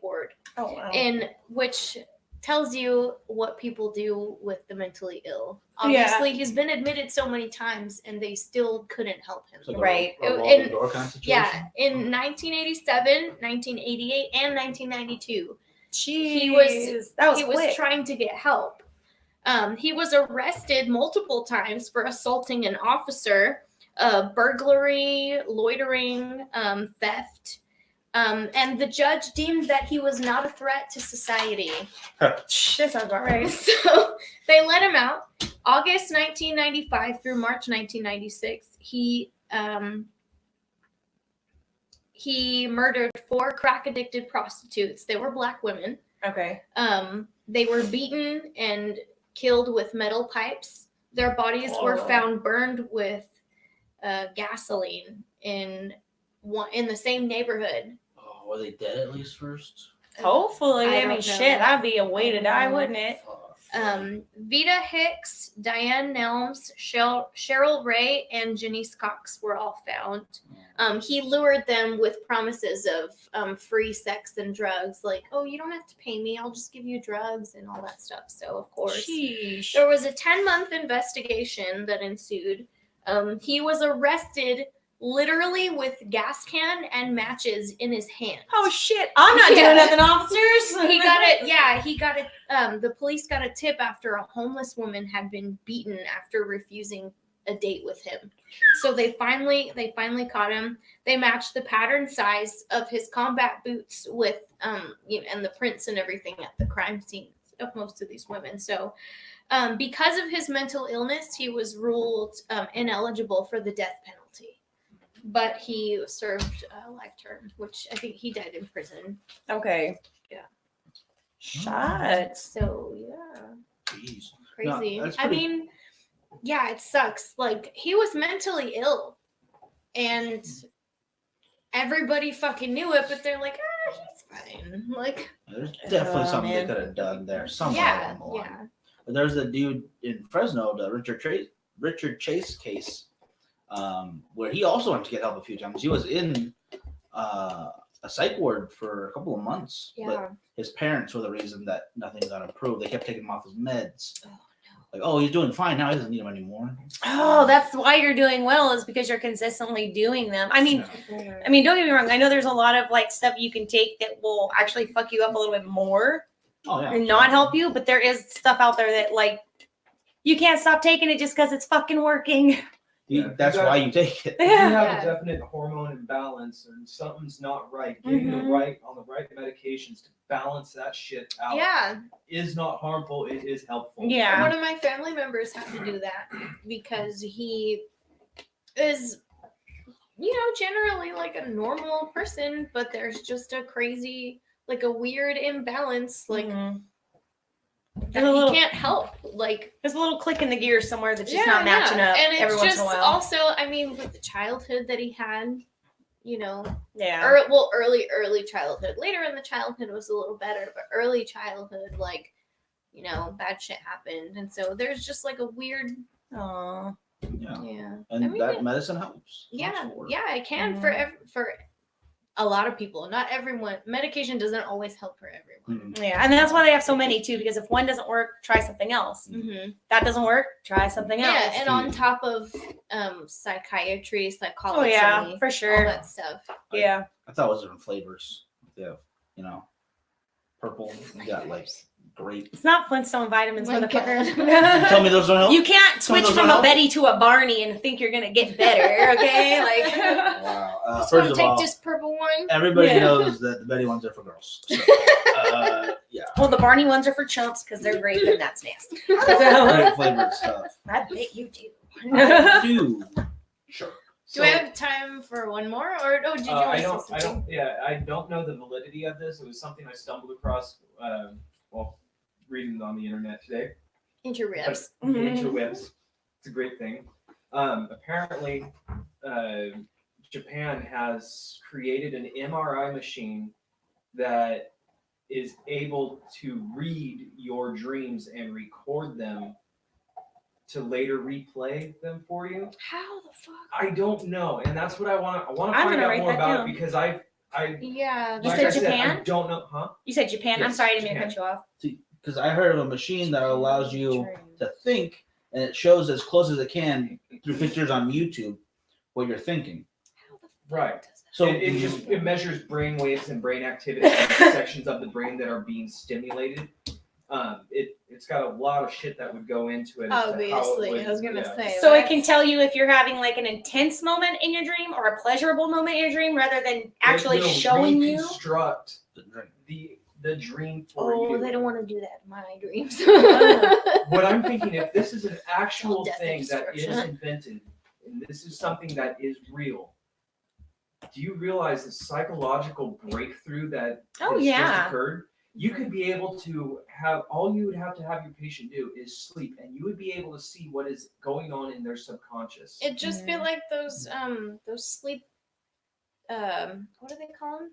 ward, Oh, wow. in which tells you what people do with the mentally ill. Obviously, he's been admitted so many times, and they still couldn't help him. It's like Right. A revolving door kind of situation. Yeah, in 1987, 1988, and 1992. Jeez. That was He was quick. trying to get help. He was arrested multiple times for assaulting an officer, burglary, loitering, theft. And the judge deemed that he was not a threat to society. That sounds about right. So they let him out. August 1995 through March 1996, he murdered 4 crack-addicted prostitutes. They were Black women. Okay. They were beaten and killed with metal pipes. Their bodies were Oh. found burned with gasoline in the same neighborhood. Oh, were they dead at least first? Hopefully. I I, don't mean, know. shit, that'd be a way to die, wouldn't it? Vita Hicks, Diane Nelms, Cheryl Ray, and Janice Cox were all found. He lured them with promises of free sex and drugs, like, oh, you don't have to pay me, I'll just give you drugs and all that stuff. So, of course, Sheesh. there was a 10-month investigation that ensued. He was arrested literally with gas can and matches in his hand. Oh shit! I'm not doing nothing, officers. He got it. Yeah, he got it. The police got a tip after a homeless woman had been beaten after refusing a date with him. So they finally caught him. They matched the pattern size of his combat boots with and the prints and everything at the crime scenes of most of these women. So because of his mental illness, he was ruled ineligible for the death penalty. But he served a life term, which I think he died in prison. Okay. Yeah. Shots. So yeah, Jeez. crazy. No, that's I pretty- mean, yeah, it sucks. Like he was mentally ill, and everybody fucking knew it, but they're like, he's fine. Like, There's definitely Oh, something man. they could have done there somewhere yeah, along the line. yeah. But there's the dude in Fresno, the Richard Chase case, where he also went to get help a few times. He was in a psych ward for a couple of months. Yeah. But his parents were the reason that nothing got improved. They kept taking him off his meds. Oh, Like, oh, he's doing fine now. He doesn't need them anymore. Oh, that's why you're doing well, is because you're consistently doing them. I mean, Yeah. don't get me wrong. I know there's a lot of like stuff you can take that will actually fuck you up a little bit more Oh yeah. and not help you, but there is stuff out there that like you can't stop taking it just because it's fucking working. That's why you take it. If you have Yeah. a definite hormone imbalance or something's not right, getting the right medications to balance that shit out Yeah. is not harmful. It is helpful. Yeah. One of my family members had to do that because he is, generally like a normal person, but there's just a crazy, like a weird imbalance, like Mhm. that a he little- can't help. Like, There's a little click in the gears somewhere that's just not matching up and it's every once just in a while. also, I mean, with the childhood that he had, Yeah. early childhood. Later in the childhood was a little better, but early childhood, like, bad shit happened, and so there's just like a weird, Aw. Yeah. yeah, And I mean, that medicine helps. yeah, Helps for it. yeah, it can Mm-hmm. for a lot of people. Not everyone. Medication doesn't always help for everyone. Mhm. Yeah, and that's why they have so many too. Because if one doesn't work, try something else. Mm-hmm. That doesn't work, try something else. Yeah, and on top of psychiatry, psychology, Oh yeah, for all sure. that stuff. Yeah. I thought it was different flavors. Yeah, purple. You got like grape. It's not Flintstone vitamins, My motherfucker. You tell me those don't help. You can't Some of switch those from don't a help? Betty to a Barney and think you're gonna get better, okay? Like, Wow. Just First gonna of take all, this purple one. everybody Yeah. knows that the Betty ones are for girls. So, yeah, well, the Barney ones are for chumps because they're grape and that's nasty. grape flavored stuff. I bet you do. Dude, sure. Do I have time for one more, or did you want I to don't. say I something? don't. Yeah, I don't know the validity of this. It was something I stumbled across while reading on the internet today. Interwebs. Interwebs. It's a great thing. Apparently, Japan has created an MRI machine that is able to read your dreams and record them to later replay them for you. How the fuck? I don't know, and that's what I want to. I want to I'm find gonna out write more that about down. it because I. Yeah. You like said I said, I Japan? don't know, huh? You said Japan. I'm Yes, sorry, I didn't mean to Japan. cut you off. Because I heard of a machine that allows you to think, and it shows as close as it can through pictures on YouTube what you're thinking. How the fuck Right. does that- So It measures brain waves and brain activity in sections of the brain that are being stimulated. It's got a lot of shit that would go into it. as to how it Obviously, would- I was gonna yeah. say. So it that's- can tell you if you're having like an intense moment in your dream or a pleasurable moment in your dream, rather than actually It will showing you. reconstruct the drink. the dream for Oh, you. they don't want to do that in my dreams. What I'm thinking, if this is an actual Death and thing that is destruction. invented, and this is something that is real, do you realize the psychological breakthrough that Oh, has yeah. just occurred? You could be able to have all you would have to have your patient do is sleep, and you would be able to see what is going on in their subconscious. It'd just be Mhm. like those sleep what do they call them?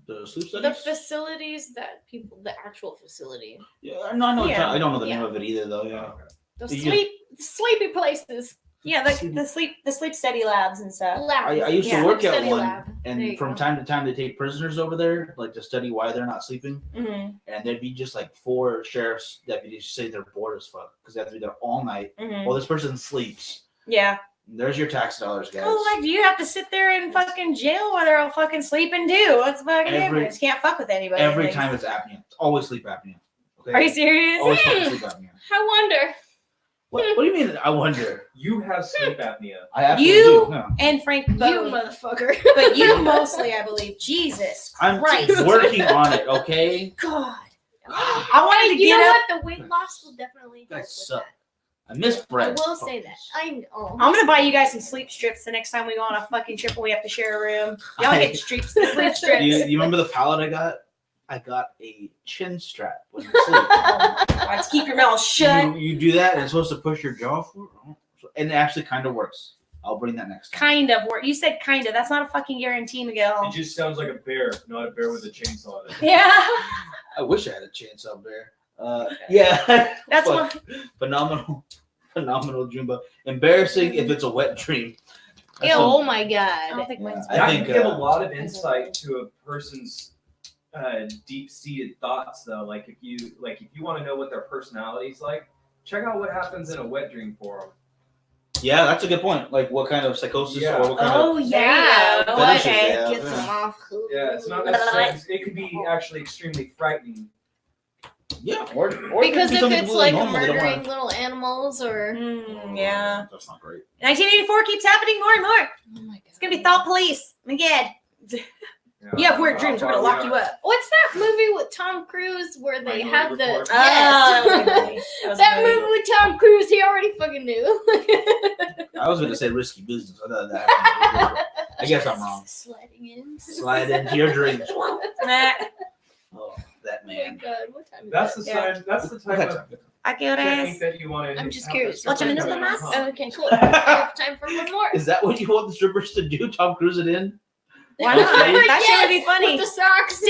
The sleep The studies. facilities that people, the actual facility, Yeah, no, I know. Yeah. I don't know the Yeah. name of it either, though. Yeah. Okay. those You sleepy places. Yeah, the sleep study labs and stuff. Labs. I used to Yeah. work at Study one, lab. There and you from go. time to time they take prisoners over there, like to study why they're not sleeping. Mm-hmm. And there'd be just like 4 sheriff's deputies say they're bored as fuck because they have to be there all night Mm-hmm. while this person sleeps. Yeah. There's your tax dollars, guys. Oh, like you have to sit there in fucking jail where they're all fucking sleeping too. What's fucking difference? Can't fuck with anybody. Every Like, time it's apnea. It's always sleep apnea. Okay? Are you serious? Always fucking sleep apnea. I wonder. What do you mean? I wonder. You have sleep apnea. I absolutely You do. No. and Frank You both. motherfucker. But you mostly, I believe. Jesus I'm Christ. working on it. Okay. God. I wanted to You get know up. what? The weight loss will definitely You help guys with suck. that. I miss I bread. will say that. I know. I'm gonna buy you guys some sleep strips the next time we go on a fucking trip and we have to share a room. Y'all get sleep strips. You remember the pallet I got? I got a chin strap when you sleep. Oh, God, just keep your mouth shut. You do that, and it's supposed to push your jaw forward, and it actually kind of works. I'll bring that next time. Kind of work. You said kind of. That's not a fucking guarantee, Miguel. It just sounds like a bear, not a bear with a chainsaw. In it. Yeah. I wish I had a chainsaw bear. Yeah, That's Fuck. what. phenomenal Jumba. Embarrassing if it's a wet dream. That's Oh my I don't god. think mine's. I That think, can give a uh, lot of insight to a person's deep-seated thoughts, though. Like if you want to know what their personality's like, check out what happens in a wet dream for them. Yeah, that's a good point. Like what kind of psychosis Yeah. or what kind Oh yeah. of Oh, fetishes they okay. have. Gets them off. Yeah, it's not necessarily. It could be actually extremely frightening. Yeah, or it could Because be if something it's completely like normal they don't murdering want. little animals or. Yeah. That's not great. 1984 keeps happening more and more. Oh my god. It's gonna be thought police again. You have weird dreams. We're gonna lock you up. What's that movie with Tom Cruise where they Minority have the Report? that was a yes. good movie. was a That good movie with Tom Cruise, he already fucking knew. I was going to say risky business. I thought that happened. I guess I'm wrong. Sliding in. Slide into your dreams. Nah. Oh, that Oh my man. god, what time is That's it? the Yeah. sign. That's the What type kind of of- I get technique it. that you want to. I'm just curious. Watch a minute of mass. Oh, okay, cool. I have time for one more. Is that what you want the strippers to do? Tom Cruise it in? Why not? Okay. That shit would be funny. With the socks.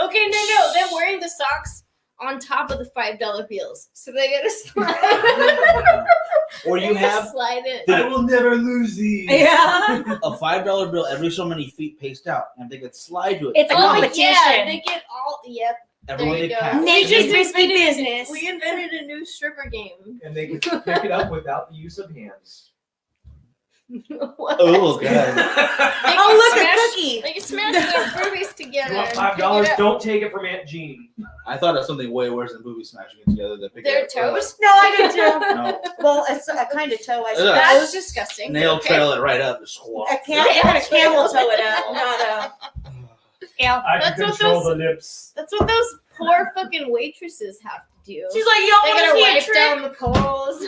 Okay, no. They're wearing the socks on top of the $5 bills. So they gotta slide. Or you have slide it. I will never lose these. Yeah. a $5 bill every so many feet paced out, and they could slide to it. It's a Oh competition. yeah, they get all yep. Everyone there you they go. pass. Nature's risky business. We invented a new stripper game. And they can pick it up without the use of hands. What? Oh god. Oh, look, a Smash- cookie. They can smash their boobies together. You want and pick $5? it up. Don't take it from Aunt Jean. I thought of something way worse than booby smashing it together. They pick Their it up, toes? No, I do too. No, Well, it's a kind of toe, I Ugh. suppose. That's disgusting. nail Okay. trail it right up. Squat. They're gonna camel toe it up, not a. Yeah. I That's can what control those- the lips. That's what those poor fucking waitresses have to do. She's like, y'all They want to gotta see a wipe trick? down the poles.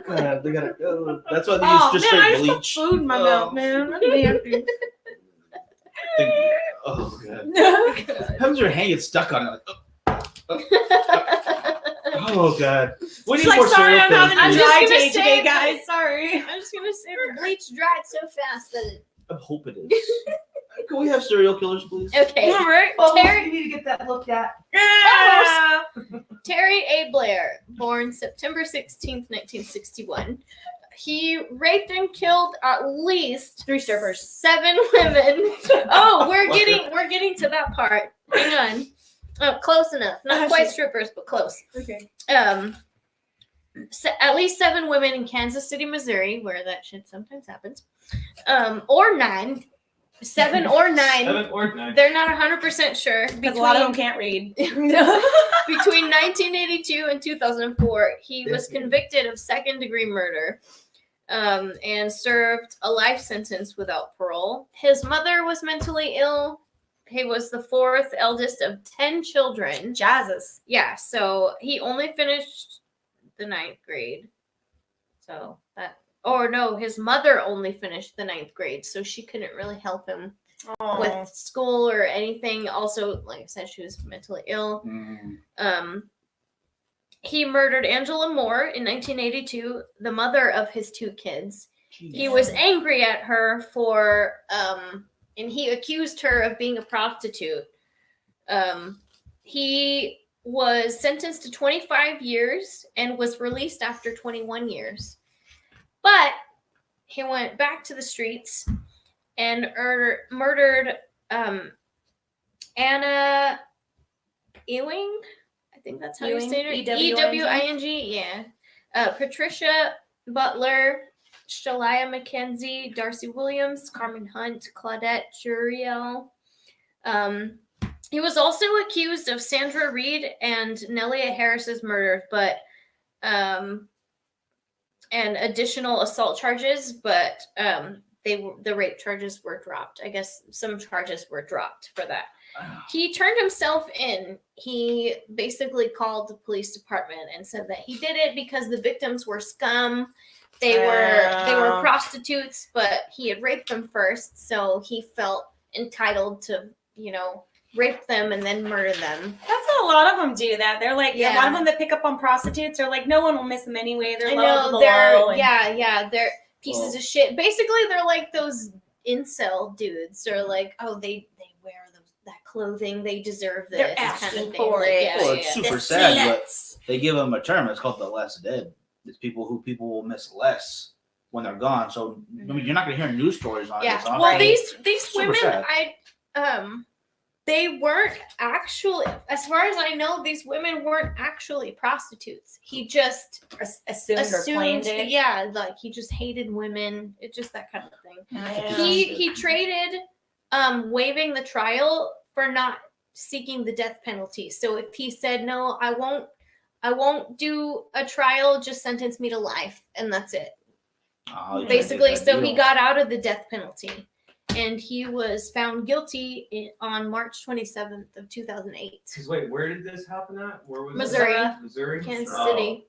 Oh, God, they gotta go. That's why they Oh, use just man, I straight just put bleach. food in my Oh. mouth, man. That's nasty. Oh god. How does your hand get stuck on it? Oh god. We She's need like, more sorry, serial I'm killers. having a I'm please. just dry gonna day say today, that- guys. Sorry. I'm just gonna say the bleach dried so fast that it. I hope it is. Can we have serial killers, please? Okay. All right. Terry, need to get that looked at. Yeah. Terry A. Blair, born September 16th, 1961. He raped and killed at least 3 strippers. 7 women. Oh, we're getting to that part. Hang on. Oh, close enough. Not quite strippers, but close. Okay. At least 7 women in Kansas City, Missouri, where that shit sometimes happens. Or 9. 7 or 9. 7 or 9. They're not 100% sure. Because a lot of them can't read. Between 1982 and 2004, he was convicted of second-degree murder and served a life sentence without parole. His mother was mentally ill. He was the 4th eldest of 10 children. Jazzes. Yeah, so he only finished the 9th grade. So that, or no, his mother only finished the 9th grade, so she couldn't really help him Aw. with school or anything. Also, like I said, she was mentally ill. He murdered Angela Moore in 1982, the mother of his 2 kids. He was angry at her for, and he accused her of being a prostitute. He was sentenced to 25 years and was released after 21 years. But he went back to the streets and murdered Anna Ewing. I think that's how you Ewing? say it. E-W-I-N-G? Ewing, yeah. Patricia Butler, Shalia McKenzie, Darcy Williams, Carmen Hunt, Claudette Juriel. He was also accused of Sandra Reed and Nelia Harris's murder, but and additional assault charges, but the rape charges were dropped. I guess some charges were dropped for that. He turned himself in. He basically called the police department and said that he did it because the victims were scum. They were prostitutes, but he had raped them first, so he felt entitled to, rape them and then murder them. That's a lot of them do that. They're like, a lot of them that pick up on prostitutes are like, no one will miss them anyway. They're lovable. They're pieces of shit. Basically, they're like those incel dudes. They're like, oh, they wear that clothing. They deserve this. They're asking kind of thing. for it. Well, it's super sad, but they give them a term. It's called the less dead. It's people will miss less when they're gone. So I mean, you're not going to hear news stories on this. Well, these women, sad. they weren't actually, as far as I know, these women weren't actually prostitutes. He just assumed or claimed it. Yeah, like he just hated women. It's just that kind of thing. Yeah. He traded waiving the trial for not seeking the death penalty. So if he said no, I won't do a trial, just sentence me to life, and that's it. Basically, so he got out of the death penalty, and he was found guilty on March 27th of 2008. Because wait, where did this happen at? Where was Missouri. It? Missouri, Kansas Oh, City.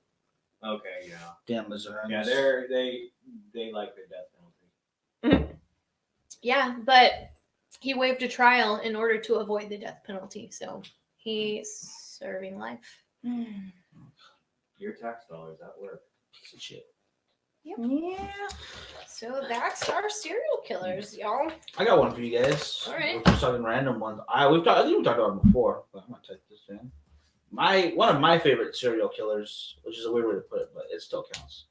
Okay, yeah. Damn Missouri. Yeah, they like the death penalty. Yeah, but he waived a trial in order to avoid the death penalty, so he's serving life. Your tax dollars at work. Piece of shit. Yeah. So that's our serial killers, y'all. I got one for you guys. All right. We're just talking random ones. I think we talked about it before, but I'm gonna type this in. One of my favorite serial killers, which is a weird way to put it, but it still counts.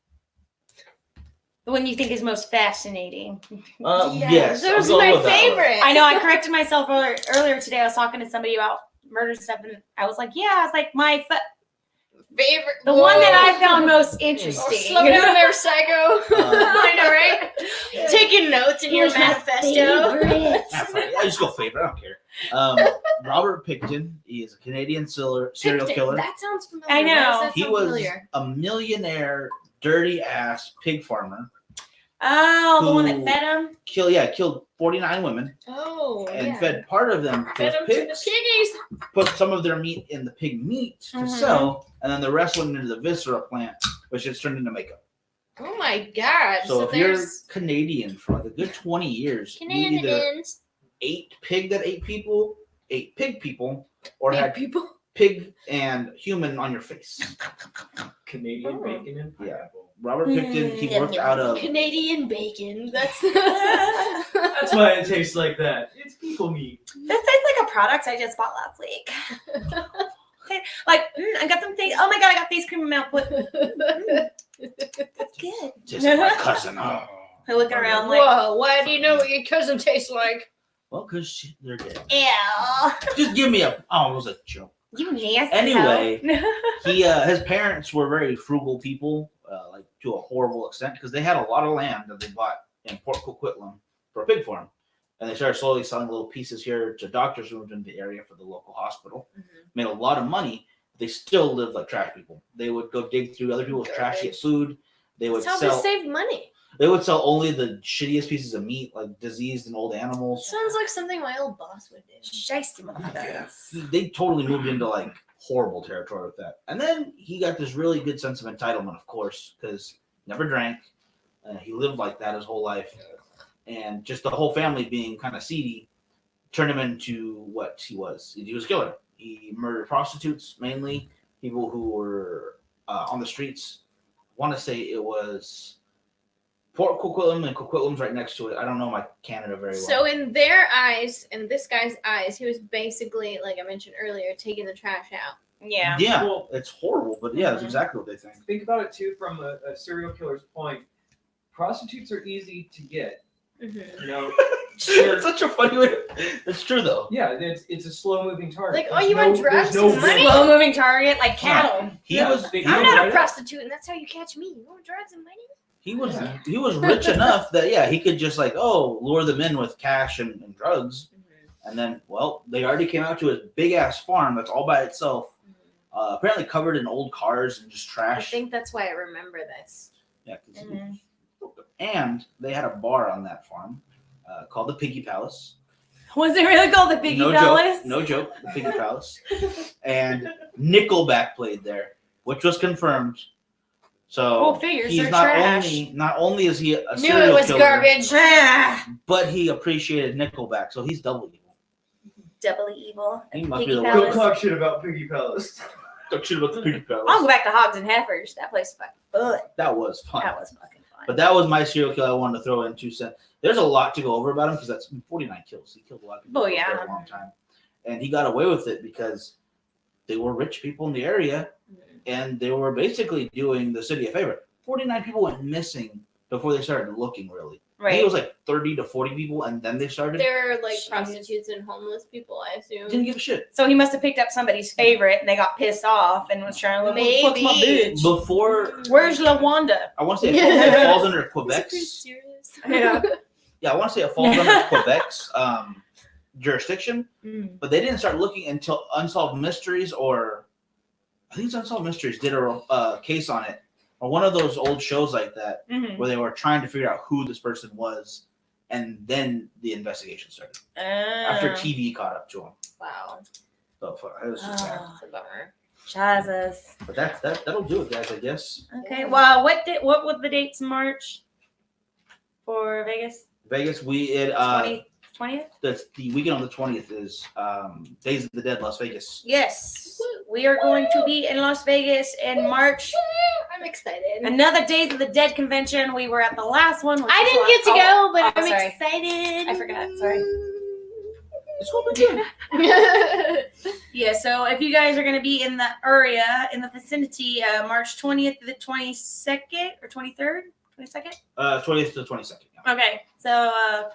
The one you think is most fascinating. Yes, that I'll was go my with that one. favorite. I know. I corrected myself earlier today. I was talking to somebody about murder stuff, and I was like, my favorite. the one that I found most interesting. Slow down there, psycho. I know, right? Yeah. Taking notes in your manifesto. Yeah, fine. I just go favorite. I don't care. Robert Pickton. He is a Canadian serial killer. That sounds familiar. I know. Why does that He sound was familiar? a millionaire, dirty ass pig farmer. Oh, the one that Who fed him. Killed 49 women and fed part of them to Fed his them to the pigs. piggies. Put some of their meat in the pig meat to Mhm. sell, and then the rest went into the viscera plant, which is turned into makeup. Oh my god. So if you're there's Canadian for like a good 20 years, you either Canadians. ate pig that ate pig people, or had people. pig and human on your face. Canadian Oh. bacon and Yeah. pineapple. Robert Pickton, he worked out of Canadian bacon. That's That's why it tastes like that. It's people meat. That tastes like a product I just bought last week. Like, I got some things. Oh my god, I got face cream in my mouth. That's good. just my cousin. Oh. I look around like, Whoa, why do you know what your cousin tastes like? Well, because they're dead. ew. Just give me a. Oh, it was a joke. You nasty. Anyway, hoe. his parents were very frugal people, like to a horrible extent, because they had a lot of land that they bought in Port Coquitlam for a pig farm, and they started slowly selling little pieces here to doctors who moved into the area for the local hospital. Made a lot of money. They still lived like trash people. They would go dig through other people's trash to get food. They would That's how sell. they save money. They would sell only the shittiest pieces of meat, like diseased and old animals. Sounds like something my old boss would do. Shiesty motherfuckers. They totally moved into like horrible territory with that. And then he got this really good sense of entitlement, of course, because never drank. He lived like that his whole life. And just the whole family being kind of seedy turned him into what he was. He was a killer. He murdered prostitutes, mainly people who were on the streets. I want to say it was Port Coquitlam, and Coquitlam's right next to it. I don't know my Canada very well. So in their eyes, in this guy's eyes, he was basically, like I mentioned earlier, taking the trash out. Yeah. Yeah, Well- it's horrible, but yeah, that's exactly what they think. Think about it too from a serial killer's point. Prostitutes are easy to get. Mm-hmm. You know, It's such a funny way. It's true though. Yeah, it's a slow moving target. Like, oh, you want drugs there's and money? Slow moving target like cattle. He Yeah, was. they- I'm Yeah, not right a up. prostitute, and that's how you catch me. You want drugs and money? He was. Yeah. He was rich enough that he could just lure them in with cash and drugs, and then they already came out to his big ass farm that's all by itself, apparently covered in old cars and just I trash. think that's why I remember this. Yeah, 'cause he- Mhm. and they had a bar on that farm called the Piggy Palace. Was it really called the Piggy no Palace? joke, no joke, the Piggy Palace. And Nickelback played there, which was confirmed. So Oh, figures, he's they're not trash. only is he a Knew serial it was killer, garbage. Ah, but he appreciated Nickelback, so he's double evil. doubly evil. He must Piggy be the Palace. worst. Don't talk shit about Piggy Palace. Talk shit about the Piggy Palace. I'll go back to Hogs and Heifers. That place was fucking fun. That was fun. That was fucking fun. But that was my serial killer I wanted to throw in 2 cents. There's a lot to go over about him because that's 49 kills. He killed a lot of people Oh, for yeah. a long time. And he got away with it because they were rich people in the area and they were basically doing the city a favor. 49 people went missing before they started looking, really. I think Right. it was like 30 to 40 people, and then they started. They're like Jeez. prostitutes and homeless people, I assume. Didn't give a shit. So he must have picked up somebody's favorite and they got pissed off and was trying to look, what the fuck's my Maybe. bitch? Before, Where's LaWanda? I want to say it falls under Quebec's. serious. Yeah. Yeah, I want to say it falls under Quebec's jurisdiction, Mm. but they didn't start looking until Unsolved Mysteries, or I think it's Unsolved Mysteries, did a case on it, or one of those old shows like that Mhm. where they were trying to figure out who this person was, and then the investigation started after Ah. TV caught up to him. Wow. So it was just bad. Oh, That's a bummer. Jesus. But that'll do it, guys. I guess Okay. Well, what were the dates in March for Vegas? Vegas. We 20th? that's the weekend on the 20th is Days of the Dead, Las Vegas. Yes. We are going to be in Las Vegas in March. I'm excited. Another Days of the Dead convention. We were at the last one. which I was didn't get to go, but I'm sorry. excited. I forgot. Sorry. It's open again. Yeah, so if you guys are going to be in the area, in the vicinity, March 20th to the 22nd or 23rd? 22nd? 20th to the 22nd. Yeah. Okay, so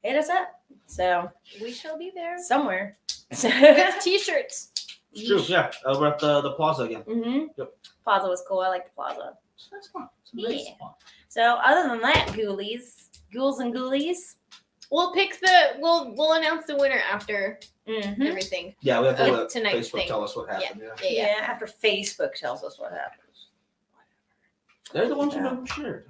hit us up. So We shall be there. somewhere. With t-shirts. It's true. Yeah, over at the plaza again. Mm-hmm. Yep. Plaza was cool. I like the plaza. That's fun. It's nice Yeah. fun. So other than that, ghouls and ghoulies. We'll we'll announce the winner after Mm-hmm. everything. Yeah, we have to With let tonight's Facebook thing. tell us what happened. Yeah. Yeah, after Facebook tells us what happens. They're the ones who know who shared.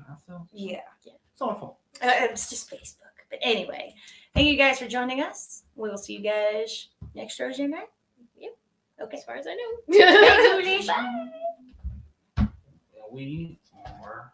Yeah. It's not my fault. It's just Facebook. But anyway, thank you guys for joining us. We will see you guys next Thursday night. Yep. Okay. As far as I know. Bye, ghoulies. We are